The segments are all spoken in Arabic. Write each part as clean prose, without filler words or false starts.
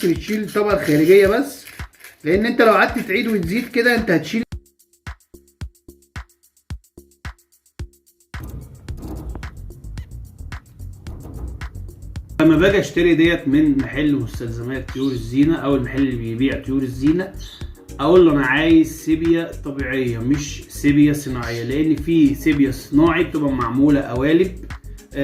بتشيل الطبقه الخارجيه بس، لان انت لو قعدت تعيد وتزيد كده انت هتشيل. لما باجي اشتري ديت من محل مستلزمات طيور الزينه او المحل اللي بيبيع طيور الزينه، اقول له انا عايز سيبيا طبيعيه مش سيبيا صناعيه، لان في سيبيا صناعي بتبقى معموله قوالب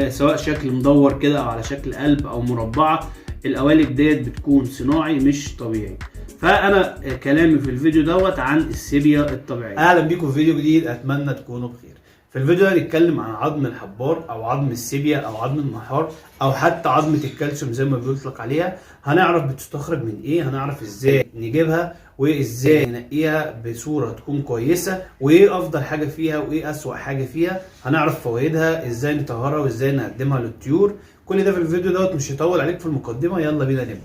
سواء شكل مدور كده او على شكل قلب او مربعه. القوالب ديت بتكون صناعي مش طبيعي. فانا كلامي في الفيديو دوت عن السيبيا الطبيعيه. اهلا بيكم في فيديو جديد، اتمنى تكونوا بخير. في الفيديو ده هنتكلم عن عظم الحبار او عظم السيبيا او عظم النحار او حتى عظمه الكالسيوم زي ما بيطلق عليها. هنعرف بتستخرج من ايه، هنعرف ازاي نجيبها وازاي ننقيها بصوره تكون كويسه، وايه افضل حاجه فيها وايه اسوأ حاجه فيها. هنعرف فوائدها، ازاي نطهرها وازاي نقدمها للطيور. كل ده في الفيديو دوت، مش هيطول عليك في المقدمه. يلا بينا نبدا.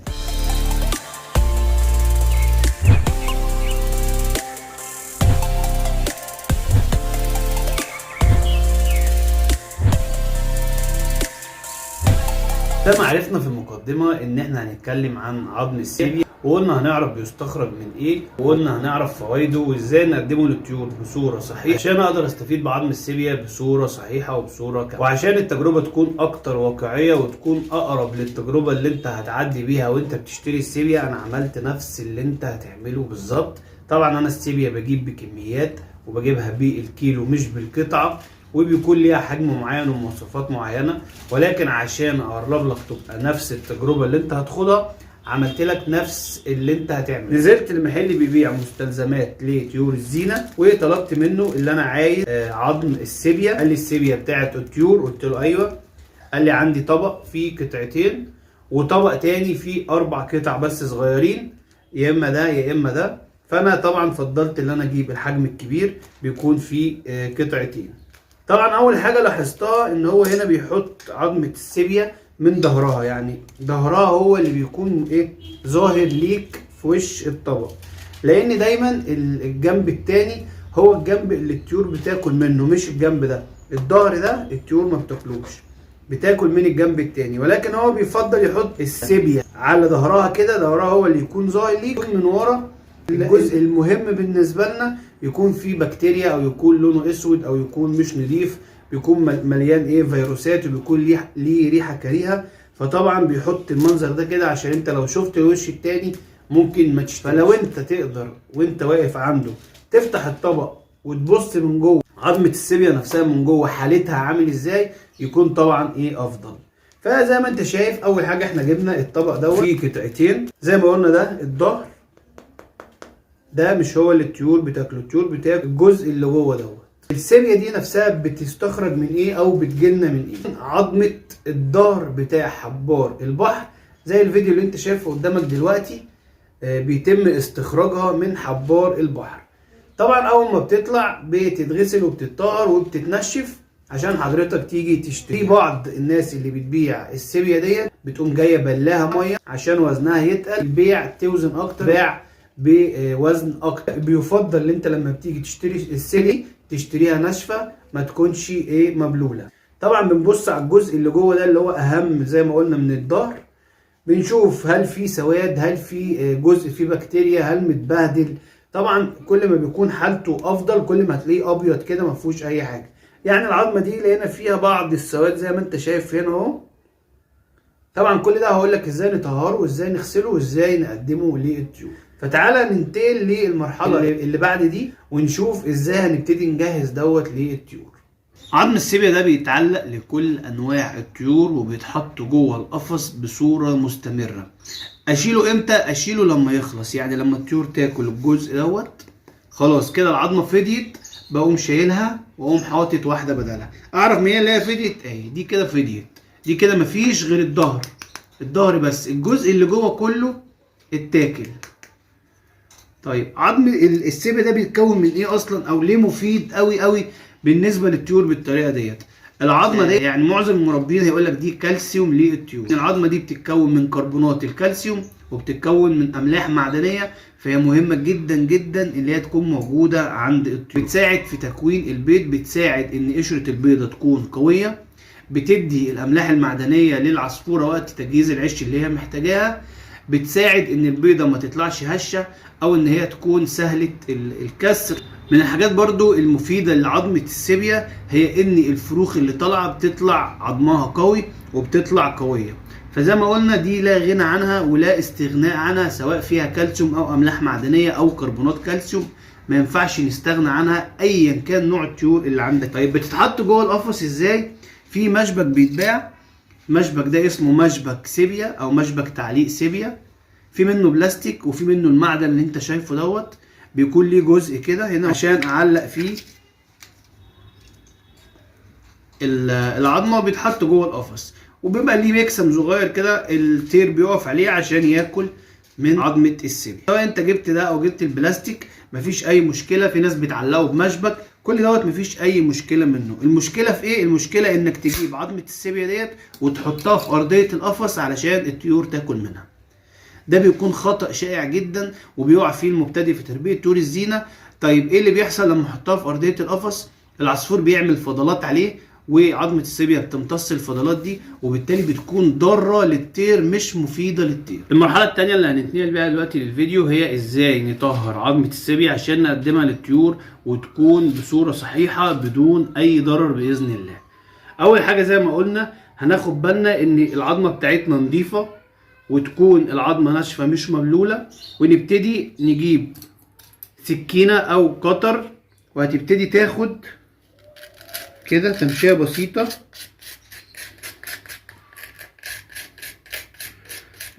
زي ما عرفنا في المقدمة ان احنا هنتكلم عن عظم السيبيا، وقلنا هنعرف بيستخرج من ايه، وقلنا هنعرف فوائده وازاي نقدمه للطيور بصورة صحيحة عشان اقدر استفيد بعظم السيبيا بصورة صحيحة وبصورة كاملة، وعشان التجربة تكون اكتر واقعية وتكون اقرب للتجربة اللي انت هتعدي بيها وانت بتشتري السيبيا. انا عملت نفس اللي انت هتعمله بالظبط. طبعا انا السيبيا بجيب بكميات وبجيبها بالكيلو مش بالقطعة، وبيكون ليها حجم معين ومواصفات معينه، ولكن عشان اقرب لك تبقى نفس التجربه اللي انت هتاخدها عملت لك نفس اللي انت هتعمله. نزلت المحل بيبيع مستلزمات لطيور الزينه وطلبت منه اللي انا عايز عظم السيبيا. قال لي السيبيا بتاعت الطيور، قلت له ايوه. قال لي عندي طبق فيه قطعتين وطبق تاني فيه 4 قطع بس صغيرين، يا اما ده يا اما ده. فانا طبعا فضلت ان انا اجيب الحجم الكبير بيكون فيه قطعتين. طبعا اول حاجه لاحظتها ان هو هنا بيحط عظمه السيبيا من ظهرها، يعني ظهرها هو اللي بيكون ايه ظاهر ليك في وش الطبق، لان دايما الجنب التاني هو الجنب اللي الطيور بتاكل منه، مش الجنب ده. الظهر ده الطيور ما بتاكلوش، بتاكل من الجنب التاني، ولكن هو بيفضل يحط السيبيا على ظهرها كده، ظهرها هو اللي يكون ظاهر ليك من ورا. الجزء المهم بالنسبه لنا يكون فيه بكتيريا او يكون لونه اسود او يكون مش نظيف، بيكون مليان ايه فيروسات وبيكون ليه ريحه كريهه. فطبعا بيحط المنظر ده كده عشان انت لو شفت الوش التاني ممكن ما تشتريش. فلو انت تقدر وانت واقف عنده تفتح الطبق وتبص من جوه عظمه السيبيا نفسها من جوه حالتها عامل ازاي، يكون طبعا ايه افضل. فزي ما انت شايف اول حاجه احنا جبنا الطبق دوت فيه قطعتين زي ما قلنا. ده الظهر، ده مش هو اللي الطيور بتاكله، الطيور بتاكل الجزء اللي جوه دوت. السيبيا دي نفسها بتستخرج من ايه او بتجيلنا من ايه؟ عظمه الظهر بتاع حبار البحر زي الفيديو اللي انت شايفه قدامك دلوقتي، بيتم استخراجها من حبار البحر. طبعا اول ما بتطلع بتتغسل وبتتطهر وبتتنشف عشان حضرتك تيجي تشتري. بعض الناس اللي بتبيع السيبيا ديت بتقوم جايه بلاها ميه عشان وزنها يتقل، البيع توزن اكتر، بيع بوزن اكتر. بيفضل ان انت لما بتيجي تشتري السيبيا تشتريها ناشفه، ما تكونش ايه مبلوله. طبعا بنبص على الجزء اللي جوه ده اللي هو اهم زي ما قلنا من الظهر، بنشوف هل في سواد، هل في جزء فيه بكتيريا، هل متبهدل. طبعا كل ما بيكون حالته افضل كل ما هتلاقيه ابيض كده ما فيهوش اي حاجه. يعني العظمه دي لقينا فيها بعض السواد زي ما انت شايف هنا اهو. طبعا كل ده هقول لك ازاي نطهره وازاي نغسله وازاي نقدمه للطيور. فتعالى ننتقل للمرحله اللي بعد دي ونشوف ازاي هنبتدي نجهز دوت للطيور. عظم السيبيا ده بيتعلق لكل انواع الطيور وبيتحط جوه القفص بصوره مستمره. اشيله امتى؟ اشيله لما يخلص، يعني لما الطيور تاكل الجزء دوت خلاص كده العظمه فضيت، بقوم شايلها واقوم حاطط واحده بدلها. اعرف منين اللي هي فضيت؟ اهي دي كده فضيت، دي كده مفيش غير الظهر بس، الجزء اللي جوه كله اتاكل. طيب عظم السيبيا ده بيتكون من ايه اصلا او ليه مفيد قوي قوي بالنسبه للطيور بالطريقه ديت؟ العظمه دي يعني معظم المربين هيقول لك دي كالسيوم للطيور. العظمه دي بتتكون من كربونات الكالسيوم وبتتكون من املاح معدنيه، فهي مهمه جدا جدا اللي هي تكون موجوده عند الطيور. بتساعد في تكوين البيض، بتساعد ان قشره البيضه تكون قويه، بتدي الاملاح المعدنيه للعصفوره وقت تجهيز العش اللي هي محتاجاها. بتساعد ان البيضة ما تطلعش هشة او ان هي تكون سهلة الكسر. من الحاجات برضو المفيدة لعظمة السيبيا هي ان الفروخ اللي طالعة بتطلع عظمها قوي وبتطلع قوية. فزي ما قلنا دي لا غنى عنها ولا استغناء عنها، سواء فيها كالسيوم او املاح معدنية او كربونات كالسيوم، ما ينفعش نستغنى عنها ايا كان نوع الطيور اللي عندك. طيب بتتحط جوه القفص ازاي؟ في مشبك بيتباع، المشبك ده اسمه مشبك سيبيا او مشبك تعليق سيبيا. في منه بلاستيك وفي منه المعدن اللي انت شايفه دوت، بيكون ليه جزء كده هنا عشان اعلق فيه العظمه، بيتحط جوه القفص وبيبقى ليه مكسم صغير كده الطير بيقف عليه عشان ياكل من عظمه السيبيا. سواء انت جبت ده او جبت البلاستيك مفيش اي مشكله، في ناس بتعلقه بمشبك، كل دوت مفيش اي مشكله منه. المشكله في ايه؟ المشكله انك تجيب عظمه السيبيا ديت وتحطها في ارضيه القفص علشان الطيور تاكل منها. ده بيكون خطأ شائع جدا وبيقع فيه المبتدئ في تربيه طيور الزينه. طيب ايه اللي بيحصل لما احطها في ارضيه القفص؟ العصفور بيعمل فضلات عليه وعظمه السيبيا بتمتص الفضلات دي، وبالتالي بتكون ضاره للطير مش مفيده للطير. المرحله الثانيه اللي هنتنقل بيها دلوقتي للفيديو هي ازاي نطهر عظمه السيبيا عشان نقدمها للطيور وتكون بصوره صحيحه بدون اي ضرر باذن الله. اول حاجه زي ما قلنا هناخد بالنا ان العظمه بتاعتنا نظيفه وتكون العظمه ناشفه مش مبلوله، ونبتدي نجيب سكينه او قطر وهتبتدي تاخد كده تمشيه بسيطه.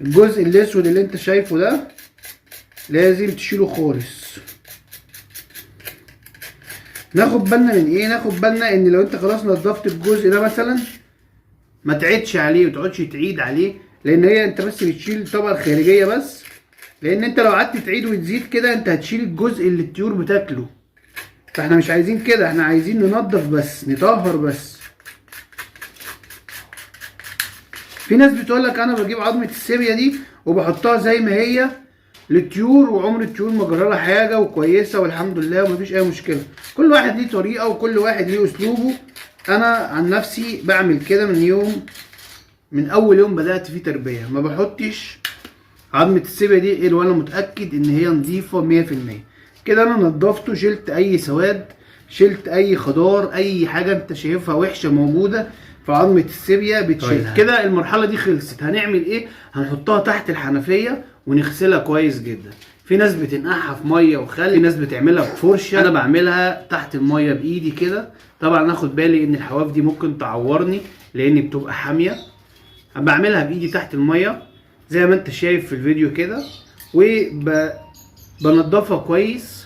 الجزء الاسود اللي انت شايفه ده لازم تشيله خالص. ناخد بالنا من ايه؟ ناخد بالنا ان لو انت خلاص نضفت الجزء ده مثلا ما تعيدش عليه وتقعدش تعيد عليه، لان هي انت بس بتشيل الطبقه الخارجيه بس، لان انت لو قعدت تعيد وتزيد كده انت هتشيل الجزء اللي الطيور بتاكله. فاحنا مش عايزين كده، احنا عايزين ننضف بس، نطهر بس. في ناس بتقولك انا بجيب عظمه السيبيا دي وبحطها زي ما هي للطيور وعمر الطيور ما جرالها حاجه وكويسه والحمد لله ومفيش اي مشكله. كل واحد ليه طريقه وكل واحد ليه اسلوبه. انا عن نفسي بعمل كده من اول يوم بدات فيه تربيه، ما بحطش عظمه السيبيا دي الا وانا متاكد ان هي نظيفه 100%. كده انا نضفته، شلت اي سواد، شلت اي خضار، اي حاجه انت شايفها وحشه موجوده في عظمه السيبيا بتشيلها. كده المرحله دي خلصت. هنعمل ايه؟ هنحطها تحت الحنفيه ونغسلها كويس جدا. في ناس بتنقعها في ميه وخل، في ناس بتعملها بفرشه، انا بعملها تحت الميه بايدي كده. طبعا اخد بالي ان الحواف دي ممكن تعورني لان بتبقى حاميه. بعملها بايدي تحت الميه زي ما انت شايف في الفيديو كده، وبنضفها كويس.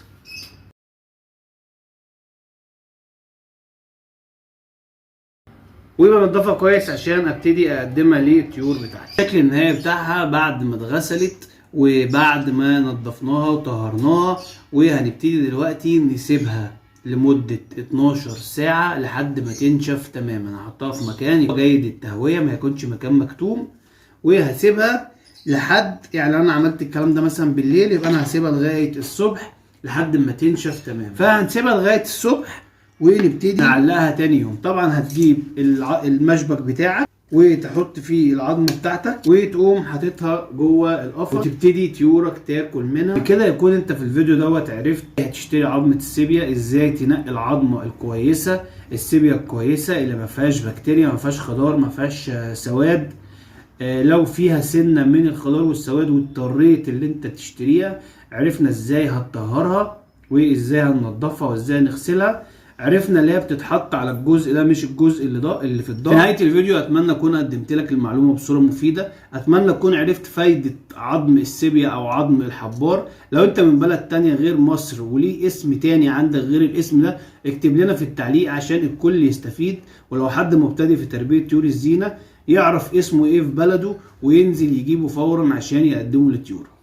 وبنضفها كويس عشان ابتدي اقدمها للطيور بتاعتي. الشكل النهائي بتاعها بعد ما اتغسلت وبعد ما نضفناها وطهرناها، وهنبتدي دلوقتي نسيبها لمدة 12 ساعة لحد ما تنشف تماما. هحطها في مكان جيد التهوية، ما يكونش مكان مكتوم، وهسيبها لحد، يعني انا عملت الكلام ده مثلا بالليل، يبقى انا هسيبها لغاية الصبح لحد ما تنشف تماما. فهنسيبها لغاية الصبح ونبتدي نعلقها تاني يوم. طبعا هتجيب المشبك بتاعك وتحط فيه العظمه بتاعتك وتقوم حاططها جوه القفص وتبتدي طيورك تاكل منها. بكده يكون انت في الفيديو دوت عرفت هتشتري عظمه السيبيا ازاي، تنقي العظمه الكويسه، السيبيا الكويسه اللي ما فيهاش بكتيريا، ما فيهاش خضار، ما فيهاش سواد. لو فيها سنه من الخضار والسواد واضطريت اللي انت تشتريها، عرفنا ازاي هتطهرها وازاي هننضفها وازاي نغسلها. عرفنا اللي هي بتتحط على الجزء ده مش الجزء اللي في الظهر. في نهايه الفيديو اتمنى اكون قدمت لك المعلومه بصوره مفيده، اتمنى اكون عرفت فايده عظم السيبيا او عظم الحبار. لو انت من بلد تانية غير مصر وليه اسم تاني عندك غير الاسم ده، اكتب لنا في التعليق عشان الكل يستفيد. ولو حد مبتدئ في تربيه طيور الزينه يعرف اسمه ايه في بلده وينزل يجيبه فورا عشان يقدمه للطيور.